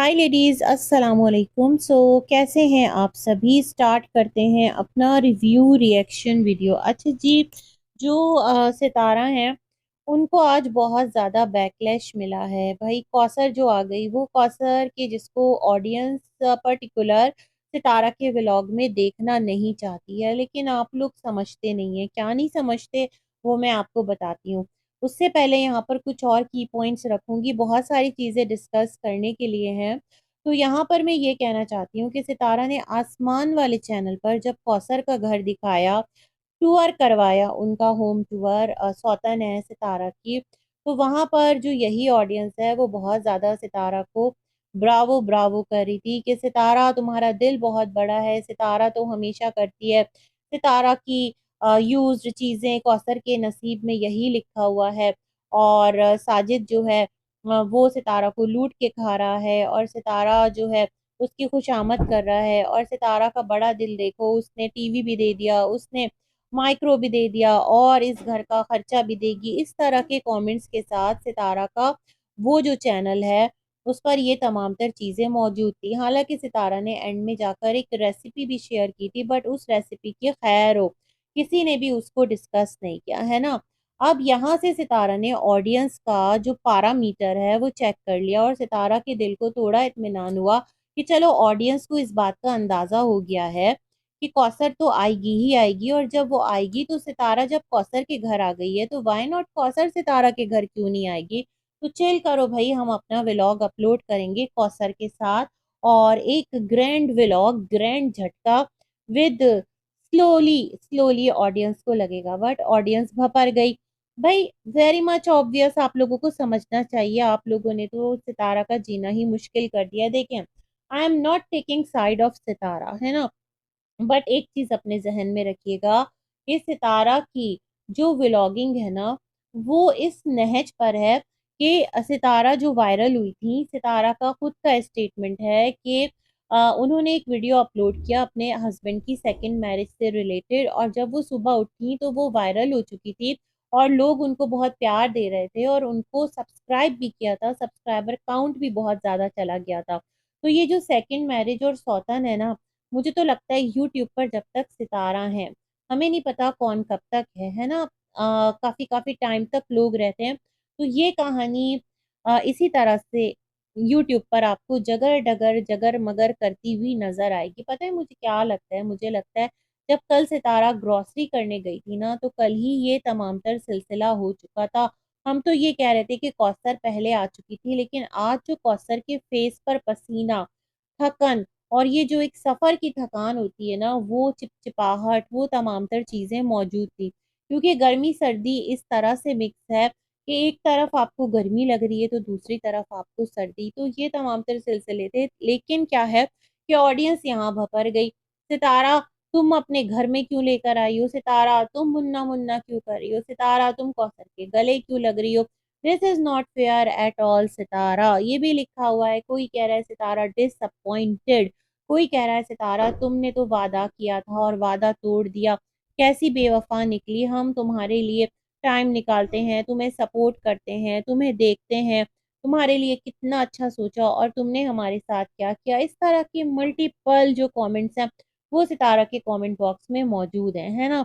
हाय ladies, अस्सलाम वालेकुम। कैसे हैं आप सभी। स्टार्ट करते हैं अपना रिव्यू रिएक्शन वीडियो। अच्छा जी, जो सितारा हैं उनको आज बहुत ज़्यादा बैकलैश मिला है। भाई कौसर जो आ गई, वो कौसर के जिसको ऑडियंस पर्टिकुलर सितारा के व्लॉग में देखना नहीं चाहती है, लेकिन आप लोग समझते नहीं हैं। क्या नहीं समझते वो मैं आपको बताती हूँ। उससे पहले यहाँ पर कुछ और की पॉइंट्स रखूंगी, बहुत सारी चीज़ें डिस्कस करने के लिए हैं। तो यहाँ पर मैं ये कहना चाहती हूँ कि सितारा ने आसमान वाले चैनल पर जब कौसर का घर दिखाया, टूर करवाया, उनका होम टूर सौतन है सितारा की, तो वहाँ पर जो यही ऑडियंस है वो बहुत ज़्यादा सितारा को ब्रावो ब्रावो कर रही थी कि सितारा तुम्हारा दिल बहुत बड़ा है, सितारा तो हमेशा करती है, सितारा की यूज्ड चीज़ें कौसर के नसीब में यही लिखा हुआ है। और साजिद जो है वो सितारा को लूट के खा रहा है, और सितारा जो है उसकी खुशामद कर रहा है। और सितारा का बड़ा दिल देखो, उसने टीवी भी दे दिया, उसने माइक्रो भी दे दिया, और इस घर का खर्चा भी देगी। इस तरह के कमेंट्स के साथ सितारा का वो जो चैनल है उस पर ये तमाम तर चीज़ें मौजूद थी। हालांकि सितारा ने एंड में जाकर एक रेसिपी भी शेयर की थी, बट उस रेसिपी की खैर हो, किसी ने भी उसको डिस्कस नहीं किया है ना। अब यहाँ से सितारा ने ऑडियंस का जो पैरामीटर है वो चेक कर लिया, और सितारा के दिल को थोड़ा इत्मीनान हुआ कि चलो ऑडियंस को इस बात का अंदाजा हो गया है कि कौसर तो आएगी ही आएगी। और जब वो आएगी तो सितारा जब कौसर के घर आ गई है तो वाई नॉट कौसर सितारा के घर क्यों नहीं आएगी। तो चिल करो भाई, हम अपना व्लॉग अपलोड करेंगे कौसर के साथ, और एक ग्रैंड व्लॉग, ग्रैंड झटका विद स्लोली स्लोली ऑडियंस को लगेगा। बट ऑडियंस भपर गई। भाई वेरी मच ऑब्वियस, आप लोगों को समझना चाहिए। आप लोगों ने तो सितारा का जीना ही मुश्किल कर दिया। देखें, I am not taking side of Sitara, है ना, बट एक चीज अपने जहन में रखिएगा कि सितारा की जो व्लॉगिंग है ना, वो इस नहज पर है कि सितारा जो वायरल हुई थी, सितारा का खुद का स्टेटमेंट है कि उन्होंने एक वीडियो अपलोड किया अपने हस्बैंड की सेकंड मैरिज से रिलेटेड, और जब वो सुबह उठी तो वो वायरल हो चुकी थी, और लोग उनको बहुत प्यार दे रहे थे, और उनको सब्सक्राइब भी किया था, सब्सक्राइबर काउंट भी बहुत ज़्यादा चला गया था। तो ये जो सेकंड मैरिज और सौतन है ना, मुझे तो लगता है यूट्यूब पर जब तक सितारा है, हमें नहीं पता कौन कब तक है ना। काफी काफी टाइम तक लोग रहते हैं। तो ये कहानी इसी तरह से यूट्यूब पर आपको जगर डगर जगर मगर करती हुई नजर आएगी। पता है मुझे क्या लगता है, मुझे लगता है जब कल सितारा ग्रोसरी करने गई थी ना, तो कल ही ये तमाम तर सिलसिला हो चुका था। हम तो ये कह रहे थे कि कौसर पहले आ चुकी थी, लेकिन आज जो कौसर के फेस पर पसीना, थकन, और ये जो एक सफर की थकान होती है ना, वो चिपचिपाहट, वो तमाम तर चीजें मौजूद थी। क्योंकि गर्मी सर्दी इस तरह से मिक्स है कि एक तरफ आपको गर्मी लग रही है तो दूसरी तरफ आपको सर्दी, तो ये तमाम तर सिलसिले थे। लेकिन क्या है कि ऑडियंस यहाँ भपर गई। सितारा, तुम अपने घर में क्यों लेकर आई हो, सितारा तुम मुन्ना मुन्ना क्यों कर रही हो, सितारा तुम कौसर के गले क्यों लग रही हो, this is not fair at all Sitara. ये भी लिखा हुआ है। कोई कह रहा है सितारा डिसअपॉइंटेड, कोई कह रहा है सितारा तुमने तो वादा किया था और वादा तोड़ दिया, कैसी बेवफा निकली। हम तुम्हारे लिए टाइम निकालते हैं, तुम्हें सपोर्ट करते हैं, तुम्हें देखते हैं, तुम्हारे लिए कितना अच्छा सोचा, और तुमने हमारे साथ क्या किया। इस तरह के मल्टीपल जो कमेंट्स हैं वो सितारा के कमेंट बॉक्स में मौजूद हैं, है ना।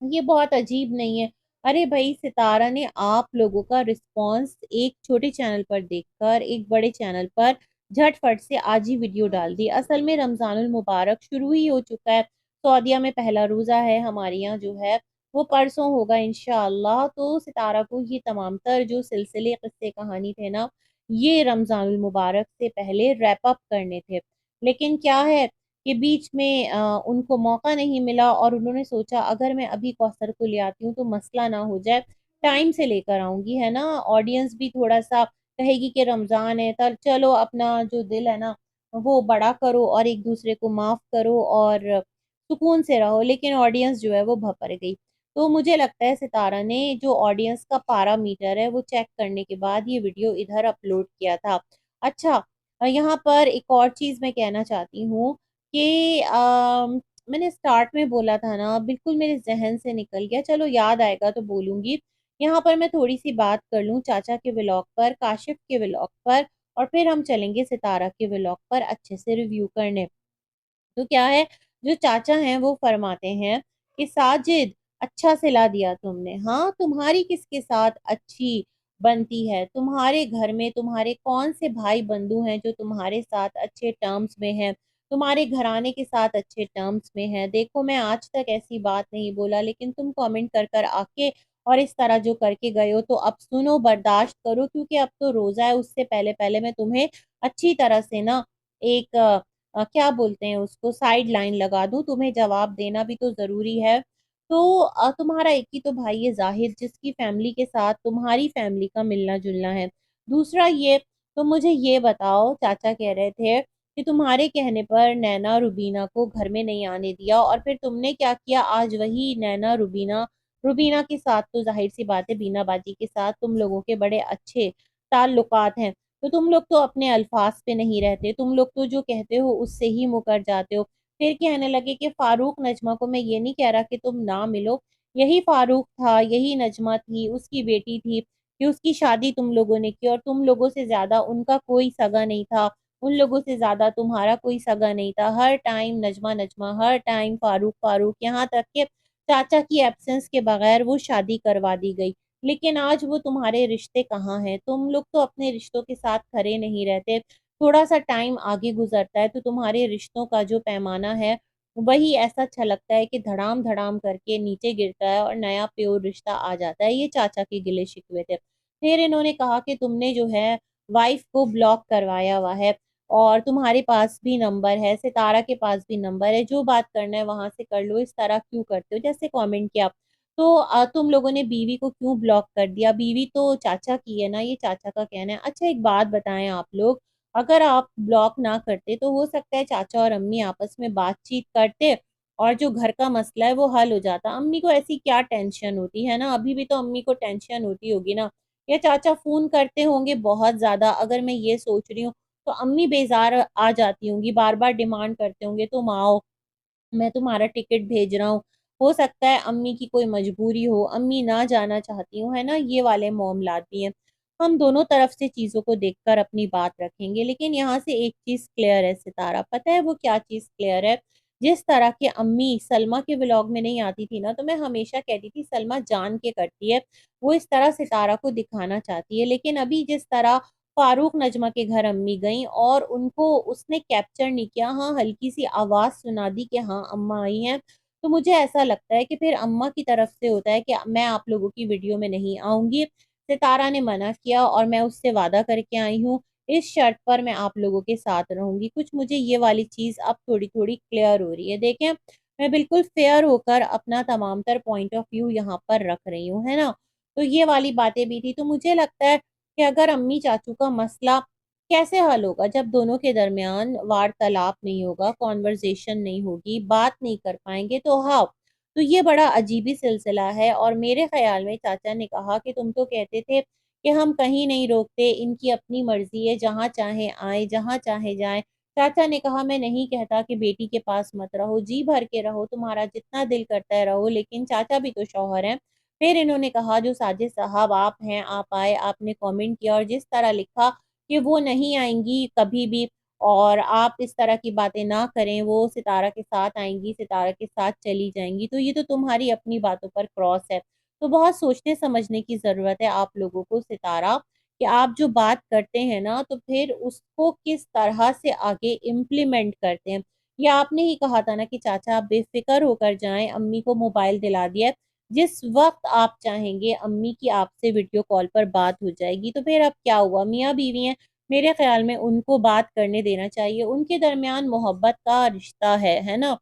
ये बहुत अजीब नहीं है। अरे भाई, सितारा ने आप लोगों का रिस्पॉन्स एक छोटे चैनल पर देखकर एक बड़े चैनल पर झटफट से आज ही वीडियो डाल दी। असल में रमजानुल मुबारक शुरू ही हो चुका है। सऊदीया में पहला रोजा है, हमारे यहाँ जो है वो परसों होगा इंशाअल्लाह। तो सितारा को ये तमाम तर जो सिलसिले किस्से कहानी थे ना, ये रमजानुल मुबारक से पहले रैप अप करने थे। लेकिन क्या है कि बीच में उनको मौका नहीं मिला, और उन्होंने सोचा अगर मैं अभी कौसर को ले आती हूँ तो मसला ना हो जाए, टाइम से लेकर आऊंगी, है ना। ऑडियंस भी थोड़ा सा कहेगी कि रमजान है, तब चलो अपना जो दिल है ना वो बड़ा करो, और एक दूसरे को माफ करो, और सुकून से रहो। लेकिन ऑडियंस जो है वो भपर गई। तो मुझे लगता है सितारा ने जो ऑडियंस का पैरामीटर है वो चेक करने के बाद ये वीडियो इधर अपलोड किया था। अच्छा, यहाँ पर एक और चीज मैं कहना चाहती हूँ कि मैंने स्टार्ट में बोला था ना, बिल्कुल मेरे जहन से निकल गया, चलो याद आएगा तो बोलूंगी। यहाँ पर मैं थोड़ी सी बात कर लूँ चाचा के व्लॉग पर, काशिफ के व्लॉग पर, और फिर हम चलेंगे सितारा के व्लॉग पर अच्छे से रिव्यू करने। तो क्या है, जो चाचा हैं वो फरमाते हैं कि साजिद, अच्छा सिला दिया तुमने। हाँ, तुम्हारी किसके साथ अच्छी बनती है? तुम्हारे घर में तुम्हारे कौन से भाई बंधु हैं जो तुम्हारे साथ अच्छे टर्म्स में हैं, तुम्हारे घराने के साथ अच्छे टर्म्स में हैं? देखो, मैं आज तक ऐसी बात नहीं बोला, लेकिन तुम कमेंट कर कर आके और इस तरह जो करके गए हो, तो अब सुनो, बर्दाश्त करो, क्योंकि अब तो रोजा है। उससे पहले पहले मैं तुम्हें अच्छी तरह से ना एक क्या बोलते हैं उसको, साइड लाइन लगा दूं। तुम्हें जवाब देना भी तो जरूरी है। तो तुम्हारा एक ही तो भाई है जाहिद, जिसकी फैमिली के साथ तुम्हारी फैमिली का मिलना जुलना है। दूसरा ये, तो मुझे ये बताओ, चाचा कह रहे थे कि तुम्हारे कहने पर नैना रुबीना को घर में नहीं आने दिया, और फिर तुमने क्या किया, आज वही नैना रुबीना, रुबीना के साथ तो जाहिर सी बात है, बीना बाजी के साथ तुम लोगों के बड़े अच्छे ताल्लुकात हैं। तो तुम लोग तो अपने अल्फाज पे नहीं रहते, तुम लोग तो जो कहते हो उससे ही मुकर जाते हो। फिर कहने लगे कि फारूक नजमा को, मैं ये नहीं कह रहा कि तुम ना मिलो, यही फारूक था, यही नजमा थी, उसकी बेटी थी, कि उसकी शादी तुम लोगों ने की, और तुम लोगों से ज्यादा उनका कोई सगा नहीं था, उन लोगों से ज्यादा तुम्हारा कोई सगा नहीं था। हर टाइम नजमा नजमा, हर टाइम फारूक फारूक, यहाँ तक कि चाचा की एब्सेंस के बगैर वो शादी करवा दी गई। लेकिन आज वो तुम्हारे रिश्ते कहाँ हैं? तुम लोग तो अपने रिश्तों के साथ खरे नहीं रहते। थोड़ा सा टाइम आगे गुजरता है तो तुम्हारे रिश्तों का जो पैमाना है, वही ऐसा छलकता है कि धड़ाम धड़ाम करके नीचे गिरता है और नया प्योर रिश्ता आ जाता है। ये चाचा के गिले शिकवे थे। फिर इन्होंने कहा कि तुमने जो है वाइफ को ब्लॉक करवाया हुआ है, और तुम्हारे पास भी नंबर है, सितारा के पास भी नंबर है, जो बात करना है वहां से कर लो, इस तरह क्यों करते हो, जैसे कमेंट किया। तो तुम लोगों ने बीवी को क्यों ब्लॉक कर दिया? बीवी तो चाचा की है ना, ये चाचा का कहना है। अच्छा, एक बात बताएं आप लोग, अगर आप ब्लॉक ना करते तो हो सकता है चाचा और अम्मी आपस में बातचीत करते और जो घर का मसला है वो हल हो जाता। अम्मी को ऐसी क्या टेंशन होती है ना, अभी भी तो अम्मी को टेंशन होती होगी ना। या चाचा फोन करते होंगे बहुत ज्यादा, अगर मैं ये सोच रही हूँ, तो अम्मी बेजार आ जाती होंगी, बार बार डिमांड करते होंगे तुम आओ, मैं तुम्हारा टिकट भेज रहा हूँ। हो सकता है अम्मी की कोई मजबूरी हो, अम्मी ना जाना चाहती हूँ, है ना, ये वाले मामलात भी हैं। हम दोनों तरफ से चीजों को देखकर अपनी बात रखेंगे, लेकिन यहाँ से एक चीज क्लियर है सितारा, पता है वो क्या चीज क्लियर है? जिस तरह की अम्मी सलमा के व्लॉग में नहीं आती थी ना, तो मैं हमेशा कहती थी सलमा जान के करती है, वो इस तरह सितारा को दिखाना चाहती है। लेकिन अभी जिस तरह फारूक नजमा के घर अम्मी गई और उनको उसने कैप्चर नहीं किया, हाँ हल्की सी आवाज सुना दी कि हाँ अम्मा आई हैं, तो मुझे ऐसा लगता है कि फिर अम्मा की तरफ से होता है कि मैं आप लोगों की वीडियो में नहीं आऊंगी, सितारा ने मना किया और मैं उससे वादा करके आई हूँ, इस शर्त पर मैं आप लोगों के साथ रहूंगी। कुछ मुझे ये वाली चीज अब थोड़ी थोड़ी क्लियर हो रही है। देखें, मैं बिल्कुल फेयर होकर अपना तमाम तर पॉइंट ऑफ व्यू यहाँ पर रख रही हूँ, है ना। तो ये वाली बातें भी थी। तो मुझे लगता है कि अगर अम्मी चाचू का मसला कैसे हल होगा, जब दोनों के दरमियान वार्तालाप नहीं होगा, कॉन्वर्जेशन नहीं होगी, बात नहीं कर पाएंगे, तो हाँ, तो ये बड़ा अजीबी सिलसिला है। और मेरे ख्याल में चाचा ने कहा कि तुम तो कहते थे कि हम कहीं नहीं रोकते, इनकी अपनी मर्जी है, जहाँ चाहे आए जहाँ चाहे जाए। चाचा ने कहा मैं नहीं कहता कि बेटी के पास मत रहो, जी भर के रहो, तुम्हारा जितना दिल करता है रहो, लेकिन चाचा भी तो शौहर हैं। फिर इन्होंने कहा जो साजिद साहब आप हैं, आप आए, आपने कमेंट किया और जिस तरह लिखा कि वो नहीं आएंगी कभी भी, और आप इस तरह की बातें ना करें, वो सितारा के साथ आएंगी, सितारा के साथ चली जाएंगी, तो ये तो तुम्हारी अपनी बातों पर क्रॉस है। तो बहुत सोचने समझने की जरूरत है आप लोगों को सितारा, कि आप जो बात करते हैं ना, तो फिर उसको किस तरह से आगे इम्प्लीमेंट करते हैं। ये आपने ही कहा था ना कि चाचा आप बेफिक्र होकर जाएं, अम्मी को मोबाइल दिला दिया, जिस वक्त आप चाहेंगे अम्मी की आपसे वीडियो कॉल पर बात हो जाएगी। तो फिर अब क्या हुआ, मियाँ बीवी हैं, मेरे ख्याल में उनको बात करने देना चाहिए, उनके दरमियान मोहब्बत का रिश्ता है ना।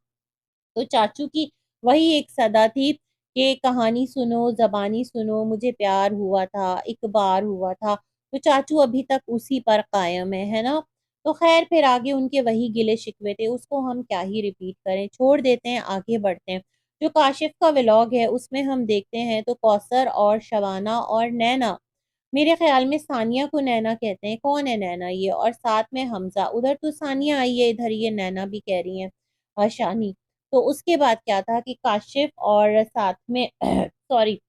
तो चाचू की वही एक सदा थी कि कहानी सुनो, जबानी सुनो, मुझे प्यार हुआ था, एक बार हुआ था। तो चाचू अभी तक उसी पर कायम है ना। तो खैर, फिर आगे उनके वही गिले शिकवे थे, उसको हम क्या ही रिपीट करें, छोड़ देते हैं, आगे बढ़ते हैं। जो काशिफ का व्लॉग है उसमें हम देखते हैं तो कौसर और शबाना और नैना, मेरे ख्याल में सानिया को नैना कहते हैं, कौन है नैना ये, और साथ में हमजा, उधर तो सानिया आई है, इधर ये नैना भी कह रही है शानी। तो उसके बाद क्या था कि काशिफ और साथ में सॉरी,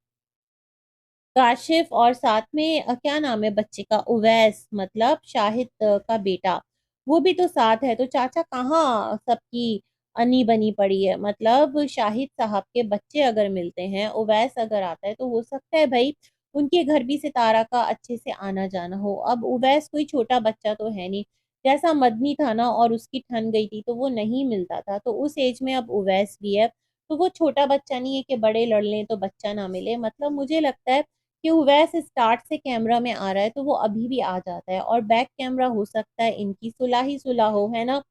काशिफ और साथ में क्या नाम है बच्चे का, उवैस, मतलब शाहिद का बेटा, वो भी तो साथ है। तो चाचा कहाँ सबकी अनी बनी पड़ी है। मतलब शाहिद साहब के बच्चे अगर मिलते हैं, उवैस अगर आता है, तो हो सकता है भाई उनके घर भी सितारा का अच्छे से आना जाना हो। अब उवैस कोई छोटा बच्चा तो है नहीं, जैसा मदनी था ना, और उसकी ठन गई थी तो वो नहीं मिलता था, तो उस एज में अब उवैस भी है। तो वो छोटा बच्चा नहीं है कि बड़े लड़ लें तो बच्चा ना मिले। मतलब मुझे लगता है कि उवैस स्टार्ट से कैमरा में आ रहा है तो वो अभी भी आ जाता है, और बैक कैमरा हो सकता है इनकी सुलह ही सुलह है ना।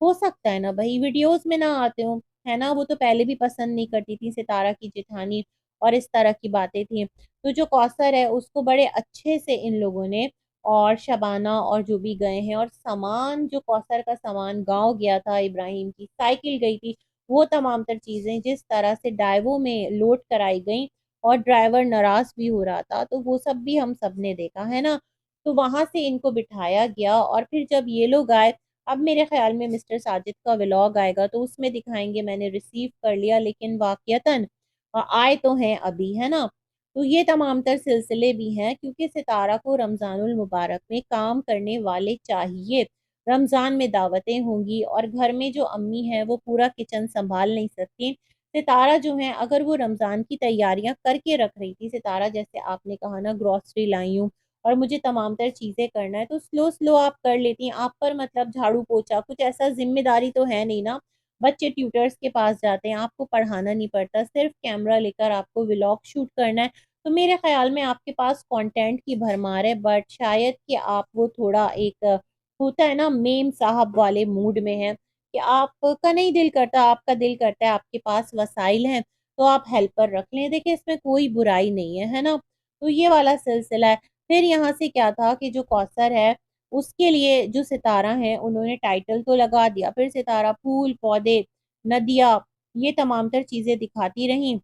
हो सकता है ना भाई वीडियोस में ना आते हो, है ना। वो तो पहले भी पसंद नहीं करती थी सितारा की जेठानी, और इस तरह की बातें थी। तो जो कौसर है उसको बड़े अच्छे से इन लोगों ने, और शबाना और जो भी गए हैं, और सामान जो कौसर का सामान गांव गया था, इब्राहिम की साइकिल गई थी, वो तमाम तर चीजें जिस तरह से डाइवो में लोड कराई गई, और ड्राइवर नाराज भी हो रहा था, तो वो सब भी हम सब ने देखा, है ना। तो वहां से इनको बिठाया गया, और फिर जब ये लोग आए, अब मेरे ख्याल में मिस्टर साजिद का व्लॉग आएगा तो उसमें दिखाएंगे मैंने रिसीव कर लिया, लेकिन वाकयतन आए तो हैं अभी, है ना। तो ये तमाम तर सिलसिले भी हैं, क्योंकि सितारा को रमजानुल मुबारक में काम करने वाले चाहिए। रमजान में दावतें होंगी, और घर में जो अम्मी है वो पूरा किचन संभाल नहीं सकती। सितारा जो है, अगर वो रमजान की तैयारियां करके रख रही थी, सितारा जैसे आपने कहा ना, ग्रोसरी लाई हूँ और मुझे तमाम तर चीजें करना है, तो स्लो स्लो आप कर लेती हैं। आप पर मतलब झाड़ू पोछा कुछ ऐसा जिम्मेदारी तो है नहीं ना। बच्चे ट्यूटर्स के पास जाते हैं, आपको पढ़ाना नहीं पड़ता, सिर्फ कैमरा लेकर आपको व्लॉग शूट करना है। तो मेरे ख्याल में आपके पास कंटेंट की भरमार है, बट शायद कि आप वो थोड़ा एक होता है ना मेम साहब वाले मूड में है, कि आपका नहीं दिल करता, आपका दिल करता है, आपके पास वसाइल हैं तो आप हेल्पर रख लें। देखिए इसमें कोई बुराई नहीं है ना। तो ये वाला सिलसिला है। फिर यहाँ से क्या था कि जो कौसर है उसके लिए जो सितारा है उन्होंने टाइटल तो लगा दिया, फिर सितारा फूल पौधे नदियाँ ये तमाम तर चीजें दिखाती रही,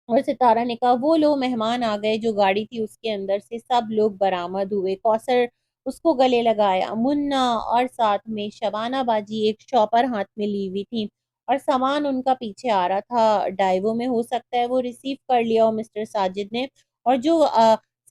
और सितारा ने कहा वो लो मेहमान आ गए। जो गाड़ी थी उसके अंदर से सब लोग बरामद हुए, कौसर उसको गले लगाया, मुन्ना और साथ में शबाना बाजी एक शॉपर हाथ में ली हुई थी, और सामान उनका पीछे आ रहा था डाइवो में। हो सकता है वो रिसीव कर लिया हो मिस्टर साजिद ने, और जो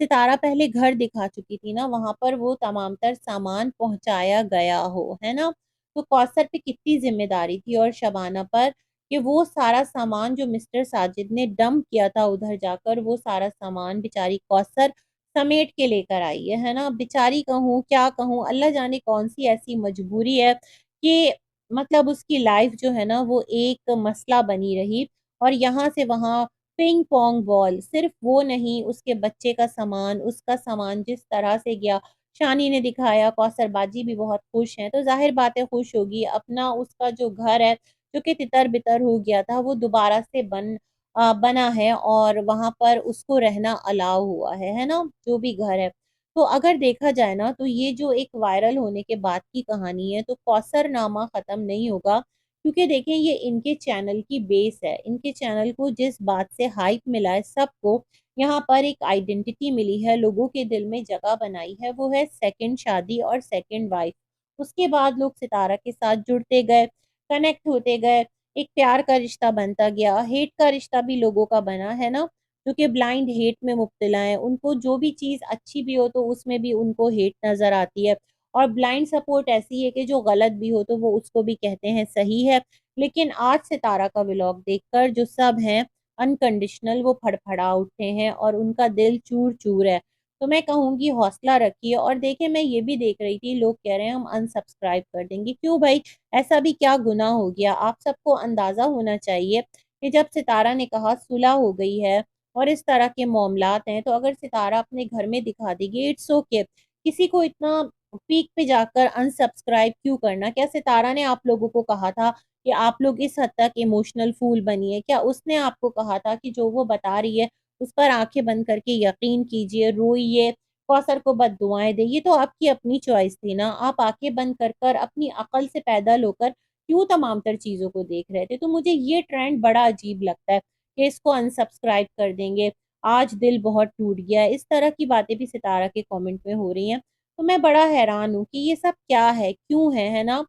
सितारा पहले घर दिखा चुकी थी ना, वहां पर वो तमाम तर सामान पहुंचाया गया हो, है ना। तो कौसर पे कितनी जिम्मेदारी थी, और शबाना पर, कि वो सारा सामान जो मिस्टर साजिद ने डंप किया था उधर जाकर, वो सारा सामान बेचारी कौसर समेट के लेकर आई है ना। बेचारी कहूँ क्या कहूँ, अल्लाह जाने कौन सी ऐसी मजबूरी है कि मतलब उसकी लाइफ जो है ना वो एक मसला बनी रही, और यहाँ से वहाँ पिंग पोंग बॉल। सिर्फ वो नहीं, उसके बच्चे का सामान, उसका सामान जिस तरह से गया, शानी ने दिखाया, कौसर बाजी भी बहुत खुश हैं, तो जाहिर बात है खुश होगी। अपना उसका जो घर है जो कि तितर बितर हो गया था, वो दोबारा से बना है, और वहां पर उसको रहना अलाउ हुआ है ना, जो भी घर है। तो अगर देखा जाए ना, तो ये जो एक वायरल होने के बाद की कहानी है, तो कौसर नामा खत्म नहीं होगा, क्योंकि देखें ये इनके चैनल की बेस है। इनके चैनल को जिस बात से हाइप मिला है सबको, यहाँ पर एक आइडेंटिटी मिली है, लोगों के दिल में जगह बनाई है, वो है सेकंड शादी और सेकंड वाइफ। उसके बाद लोग सितारा के साथ जुड़ते गए, कनेक्ट होते गए, एक प्यार का रिश्ता बनता गया, हेट का रिश्ता भी लोगों का बना, है ना। जो कि ब्लाइंड हेट में मुब्तला है, उनको जो भी चीज अच्छी भी हो तो उसमें भी उनको हेट नजर आती है, और ब्लाइंड सपोर्ट ऐसी है कि जो गलत भी हो तो वो उसको भी कहते हैं सही है। लेकिन आज सितारा का व्लॉग देखकर जो सब हैं अनकंडीशनल, वो फड़फड़ा उठे हैं, और उनका दिल चूर चूर है। तो मैं कहूंगी हौसला रखिए। और देखिए मैं ये भी देख रही थी, लोग कह रहे हैं हम अनसब्सक्राइब कर देंगे, क्यों भाई, ऐसा भी क्या गुनाह हो गया। आप सबको अंदाजा होना चाहिए कि जब सितारा ने कहा सुलह हो गई है और इस तरह के मामलात हैं, तो अगर सितारा अपने घर में दिखा देगी, इट्स ओके। किसी को इतना पीक पे जाकर अनसब्सक्राइब क्यों करना। क्या सितारा ने आप लोगों को कहा था कि आप लोग इस हद तक इमोशनल फूल बनिए? क्या उसने आपको कहा था कि जो वो बता रही है उस पर आंखें बंद करके यकीन कीजिए, रोइए, कौसर को बद्दुआएं दे? ये तो आपकी अपनी चॉइस थी ना। आप आंखें बंद कर कर अपनी अकल से पैदल होकर क्यों तमाम तर चीजों को देख रहे थे? तो मुझे ये ट्रेंड बड़ा अजीब लगता है कि इसको अनसब्सक्राइब कर देंगे, आज दिल बहुत टूट गया है, इस तरह की बातें भी सितारा के कमेंट में हो रही हैं। तो मैं बड़ा हैरान हूँ कि ये सब क्या है, क्यों है ना।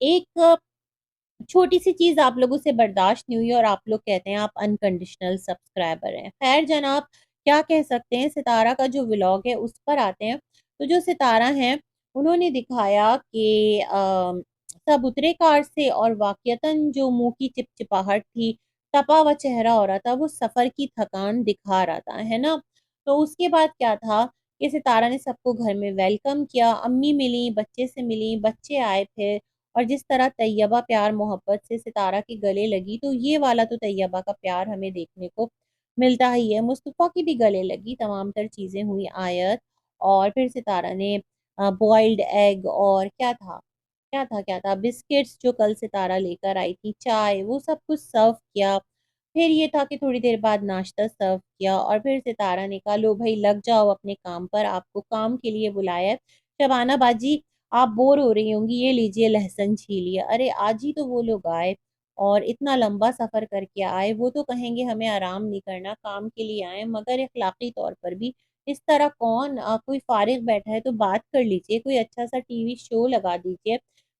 एक छोटी सी चीज आप लोगों से बर्दाश्त नहीं हुई और आप लोग कहते हैं आप अनकंडीशनल सब्सक्राइबर हैं। खैर जनाब, क्या कह सकते हैं, सितारा का जो व्लॉग है उस पर आते हैं। तो जो सितारा हैं उन्होंने दिखाया कि सब उतरे कार से और वाक़यतन जो मुँह की चिपचिपाहट थी, तपा हुआ चेहरा हो रहा था, वो सफ़र की थकान दिखा रहा था, है ना? तो उसके बाद क्या था कि सितारा ने सबको घर में वेलकम किया, अम्मी मिलीं, बच्चे से मिलीं, बच्चे आए फिर, और जिस तरह तैयबा प्यार मोहब्बत से सितारा के गले लगी, तो ये वाला तो तैयबा का प्यार हमें देखने को मिलता ही है। मुस्तफ़ा की भी गले लगी, तमाम तर चीज़ें हुई आयत, और फिर सितारा ने बॉइल्ड एग और क्या था बिस्किट्स जो कल सितारा लेकर आई थी, चाय, वो सब कुछ सर्व किया। फिर ये था कि थोड़ी देर बाद नाश्ता सर्व किया और फिर सितारा ने कहा, लो भई लग जाओ अपने काम पर, आपको काम के लिए बुलाया है। शबाना बाजी, आप बोर हो रही होंगी, ये लीजिए लहसुन छीलिए। अरे आज ही तो वो लोग आए और इतना लंबा सफ़र करके आए, वो तो कहेंगे हमें आराम नहीं करना, काम के लिए आए, मगर अखलाकी तौर पर भी इस तरह कौन कोई फ़ारिग बैठा है तो बात कर लीजिए, कोई अच्छा-सा टीवी शो लगा दीजिए,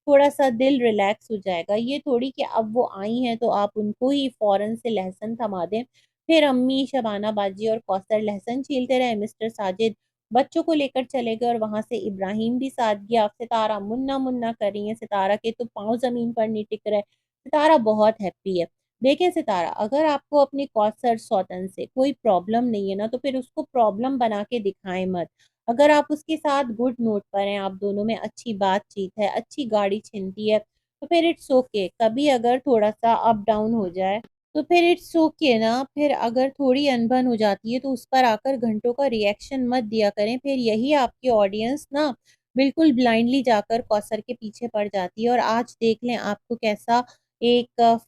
थोड़ा-सा दिल रिलैक्स हो जाएगा। ये थोड़ी कि अब वो आई हैं तो आप उनको ही फ़ौरन से लहसुन थमा दें। फिर अम्मी, शबाना बाजी और कौसर लहसुन छीलते रहे, मिस्टर साजिद बच्चों को लेकर चले गए और वहाँ से इब्राहिम भी साथ गया। सितारा मुन्ना-मुन्ना कर रही हैं, सितारा के तो पाँव ज़मीन पर नहीं टिक रहे। सितारा बहुत हैप्पी है। देखें सितारा, अगर आपको अपनी कौसर सौतन से कोई प्रॉब्लम नहीं है ना, तो फिर उसको प्रॉब्लम बना के दिखाएँ मत। अगर आप उसके साथ गुड नोट पर हैं, आप दोनों में अच्छी बातचीत है, अच्छी गाड़ी छिनती है, तो फिर इट्स ओके। कभी अगर थोड़ा-सा अप डाउन हो जाए, तो फिर इट्स ओके ना, फिर अगर थोड़ी अनबन हो जाती है, तो उस पर आकर घंटों का रिएक्शन मत दिया करें। फिर यही आपकी ऑडियंस ना बिल्कुल ब्लाइंडली जाकर कौसर के पीछे पड़ जाती है और आज देख लें आपको कैसा एक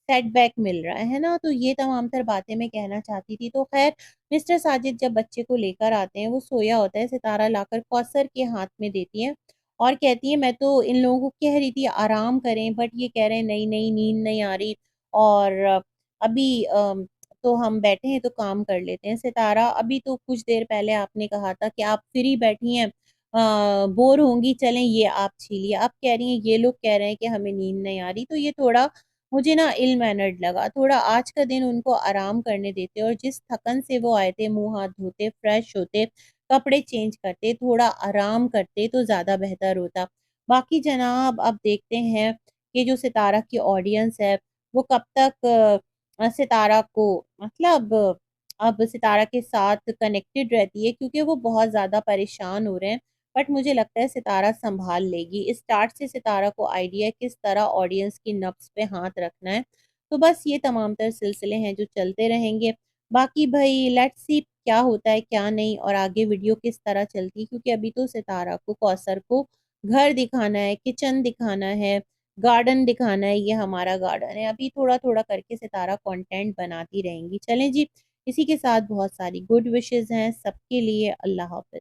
सेटबैक मिल रहा है ना? तो ये तमाम तर बातें मैं कहना चाहती थी। तो ख़ैर मिस्टर साजिद जब बच्चे को लेकर आते हैं, वो सोया होता है, सितारा लाकर कौसर के हाथ में देती हैं और कहती हैं, मैं तो इन लोगों को कह रही थी आराम करें, बट ये कह रहे हैं नहीं, नहीं नींद नहीं आ रही और अभी तो हम बैठे हैं तो काम कर लेते हैं। सितारा, अभी तो कुछ देर पहले आपने कहा था कि आप फ्री बैठी हैं, बोर होंगी, चलें ये आप छीलिए। अब कह रही हैं ये लोग कह रहे हैं कि हमें नींद नहीं आ रही, तो ये थोड़ा मुझे ना इल मैनर्ड लगा। थोड़ा आज का दिन उनको आराम करने देते और जिस थकन से वो आए थे, मुँह हाथ धोते, फ्रेश होते, कपड़े चेंज करते, थोड़ा आराम करते तो ज़्यादा बेहतर होता। बाकी जनाब अब देखते हैं कि जो सितारा की ऑडियंस है, वो कब तक सितारा को मतलब अब सितारा के साथ कनेक्टेड रहती है, क्योंकि वो बहुत ज़्यादा परेशान हो रहे हैं। बट मुझे लगता है सितारा सँभाल लेगी। स्टार्ट से सितारा को आइडिया है किस तरह ऑडियंस की नब्ज़ पे हाथ रखना है। तो बस ये तमाम तर सिलसिले हैं जो चलते रहेंगे। बाकी भई लेट्स सी क्या होता है, क्या नहीं, और आगे वीडियो किस तरह चलती है, क्योंकि अभी तो सितारा को, कौसर को घर दिखाना है, किचन दिखाना है, गार्डन दिखाना है, ये हमारा गार्डन है। अभी थोड़ा-थोड़ा करके सितारा कंटेंट बनाती रहेंगी। चलें जी, इसी के साथ बहुत सारी गुड विशेज़ हैं सबके लिए। अल्लाह हाफ़िज़।